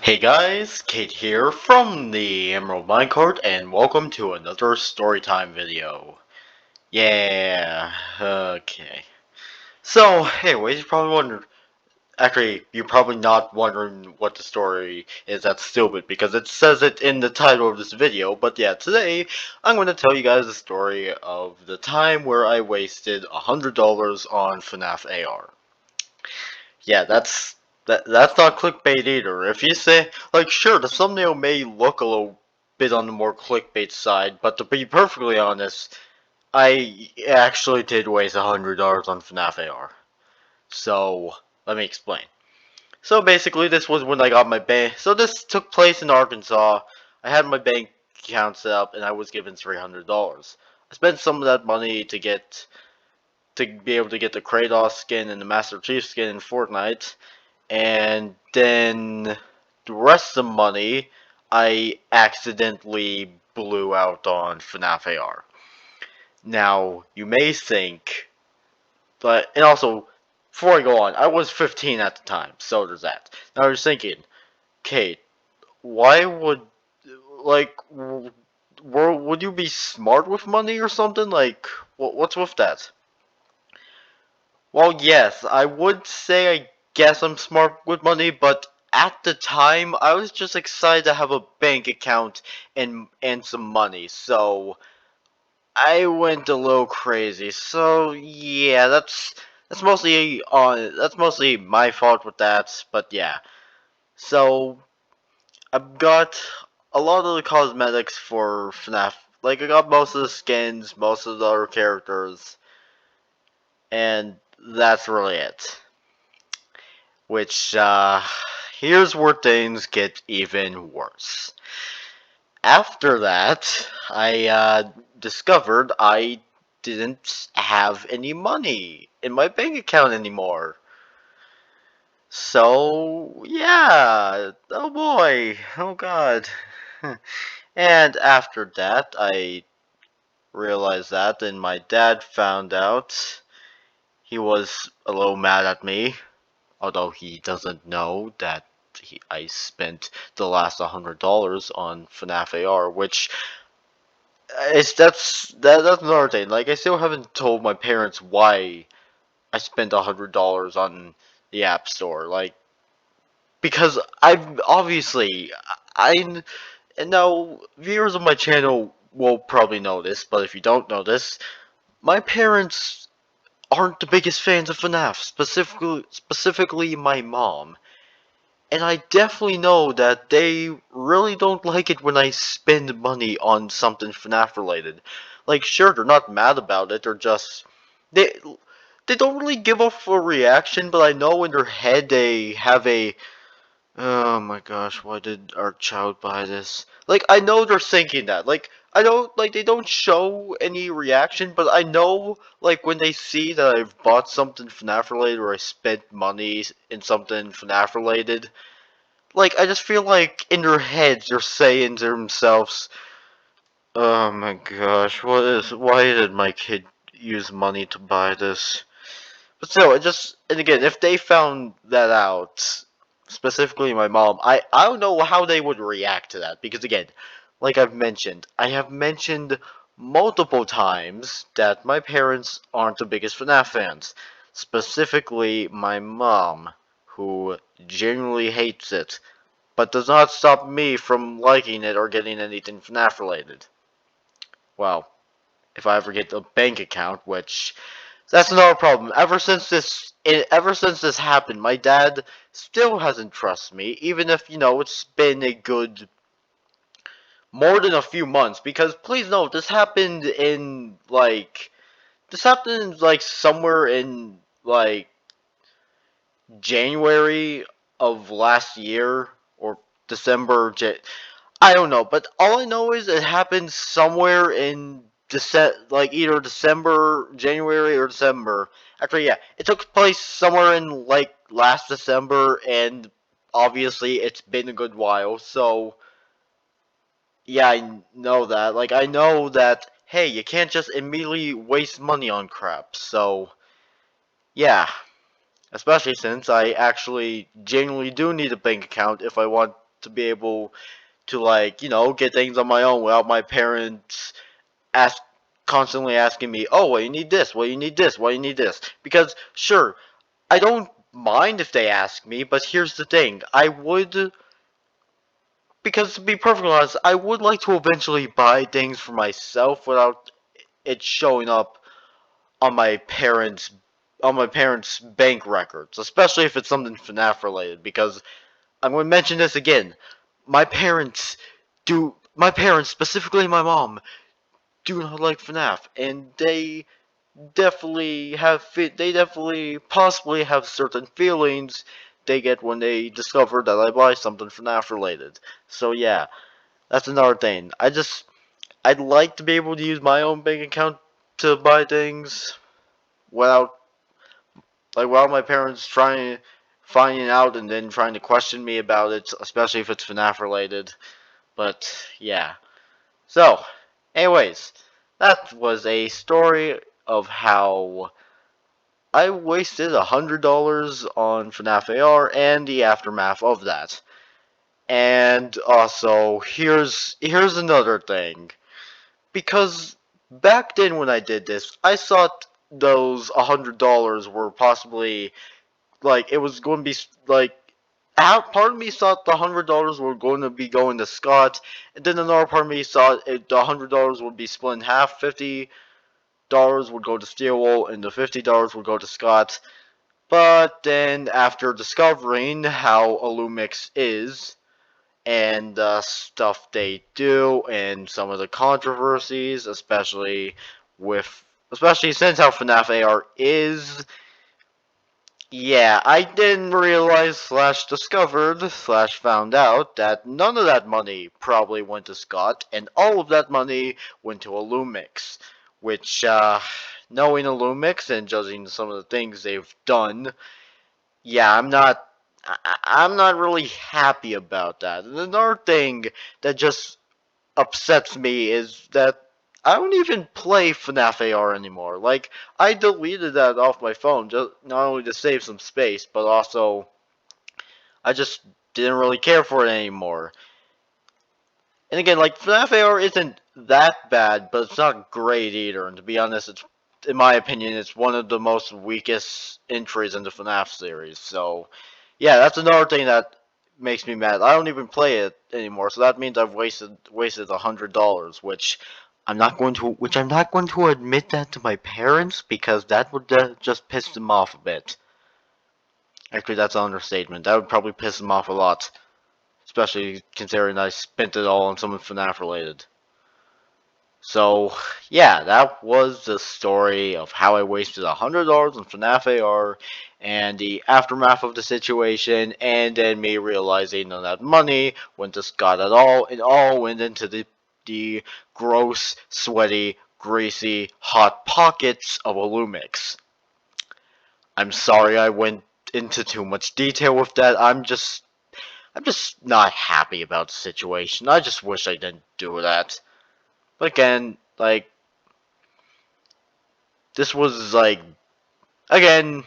Hey guys, Kate here from the Emerald Minecart, and welcome to another storytime video. Yeah, okay. So, anyways, you're probably not wondering what the story is. That's stupid, because it says it in the title of this video, but yeah, today, I'm going to tell you guys the story of the time where I wasted $100 on FNAF AR. Yeah, that's not clickbait either. If you say, like, sure, the thumbnail may look a little bit on the more clickbait side, but to be perfectly honest, I actually did waste $100 on FNAF AR. So, let me explain. So basically, this was when I got my bank. So this took place in Arkansas. I had my bank account set up, and I was given $300. I spent some of that money to be able to get the Kratos skin and the Master Chief skin in Fortnite. And then the rest of the money I accidentally blew out on FNAF AR. Now, you may think, and also, before I go on, I was 15 at the time, so there's that. Now you're thinking, Kate, why would you be smart with money or something? Like, what's with that? Well, yes, I would say I guess I'm smart with money, but at the time I was just excited to have a bank account and some money, so I went a little crazy. So yeah, that's mostly my fault with that, but yeah. So I've got a lot of the cosmetics for FNAF. Like I got most of the skins, most of the other characters, and that's really it. Which, here's where things get even worse. After that, I, discovered I didn't have any money in my bank account anymore. So, yeah, oh boy, oh god. And after that, I realized that, and my dad found out. He was a little mad at me. Although he doesn't know that I spent the last $100 on FNAF AR, which that's another thing. Like I still haven't told my parents why I spent $100 on the App Store. Like because I've obviously I and now viewers of my channel will probably know this, but if you don't know this, my parents aren't the biggest fans of FNAF. Specifically my mom. And I definitely know that they really don't like it when I spend money on something FNAF related. Like, sure, they're not mad about it, they're just... They, they don't really give off a reaction, but I know in their head they have a... Oh my gosh, why did our child buy this? Like, I know they're thinking that. Like, I don't, like, they don't show any reaction, but I know, like, when they see that I've bought something FNAF related or I spent money in something FNAF related, like, I just feel like in their heads they're saying to themselves, "Oh my gosh, why did my kid use money to buy this?" But still, and again, if they found that out, specifically my mom, I don't know how they would react to that, because again, like I have mentioned multiple times that my parents aren't the biggest FNAF fans. Specifically, my mom, who genuinely hates it, but does not stop me from liking it or getting anything FNAF related. Well, if I ever get a bank account, which that's another problem. Ever since this happened, my dad still hasn't trusted me, even if it's been a good more than a few months. Because please note, this happened like somewhere in like January of last year or December. I don't know, but all I know is it happened somewhere in like either December, January, or December. Actually, yeah, it took place somewhere in like last December, and obviously it's been a good while. So yeah, I know that. Like I know that. Hey, you can't just immediately waste money on crap. So yeah, especially since I actually genuinely do need a bank account if I want to be able to, like, get things on my own without my parents ask constantly asking me, oh, well, you need this, well, you need this, well, you need this. Because, sure, I don't mind if they ask me, but here's the thing. Because to be perfectly honest, I would like to eventually buy things for myself without it showing up on my parents' bank records, especially if it's something FNAF related, because I'm going to mention this again. My parents, specifically my mom, do not like FNAF, and they definitely possibly have certain feelings they get when they discover that I buy something FNAF related. So yeah, that's another thing. I'd like to be able to use my own bank account to buy things without without my parents trying finding out and then trying to question me about it, especially if it's FNAF related. But yeah. So, anyways, that was a story of how I wasted $100 on FNAF AR and the aftermath of that. And also, here's another thing. Because back then when I did this, I thought those $100 were possibly like it was going to be like part of me thought the $100 were going to be going to Scott, and then another part of me thought the $100 would be split in half. $50 would go to Steelwool, and the $50 would go to Scott. But then, after discovering how Illumix is, and the stuff they do, and some of the controversies, especially since how FNAF AR is, yeah, I didn't realize slash discovered slash found out that none of that money probably went to Scott, and all of that money went to Illumix, which, knowing Illumix and judging some of the things they've done, yeah, I'm not really happy about that. And another thing that just upsets me is that I don't even play FNAF AR anymore. Like, I deleted that off my phone, just not only to save some space, but also I just didn't really care for it anymore. And again, like, FNAF AR isn't that bad, but it's not great either. And to be honest, in my opinion, it's one of the most weakest entries in the FNAF series. So, yeah, that's another thing that makes me mad. I don't even play it anymore, so that means I've wasted $100, which I'm not going to admit that to my parents because that would just piss them off a bit. Actually, that's an understatement. That would probably piss them off a lot. Especially considering I spent it all on something FNAF related. So, yeah, that was the story of how I wasted $100 on FNAF AR and the aftermath of the situation, and then me realizing none of that money went to Scott at all. It all went into the gross, sweaty, greasy, hot pockets of Illumix. I'm sorry I went into too much detail with that. I'm just not happy about the situation. I just wish I didn't do that. But again, like, this was like, again,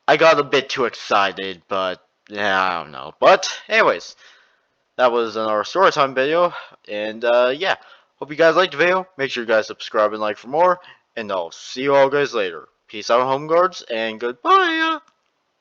I got a bit too excited, but yeah, I don't know. But anyways, that was our story time video, and yeah, hope you guys liked the video. Make sure you guys subscribe and like for more, and I'll see you all guys later. Peace out, home guards, and goodbye.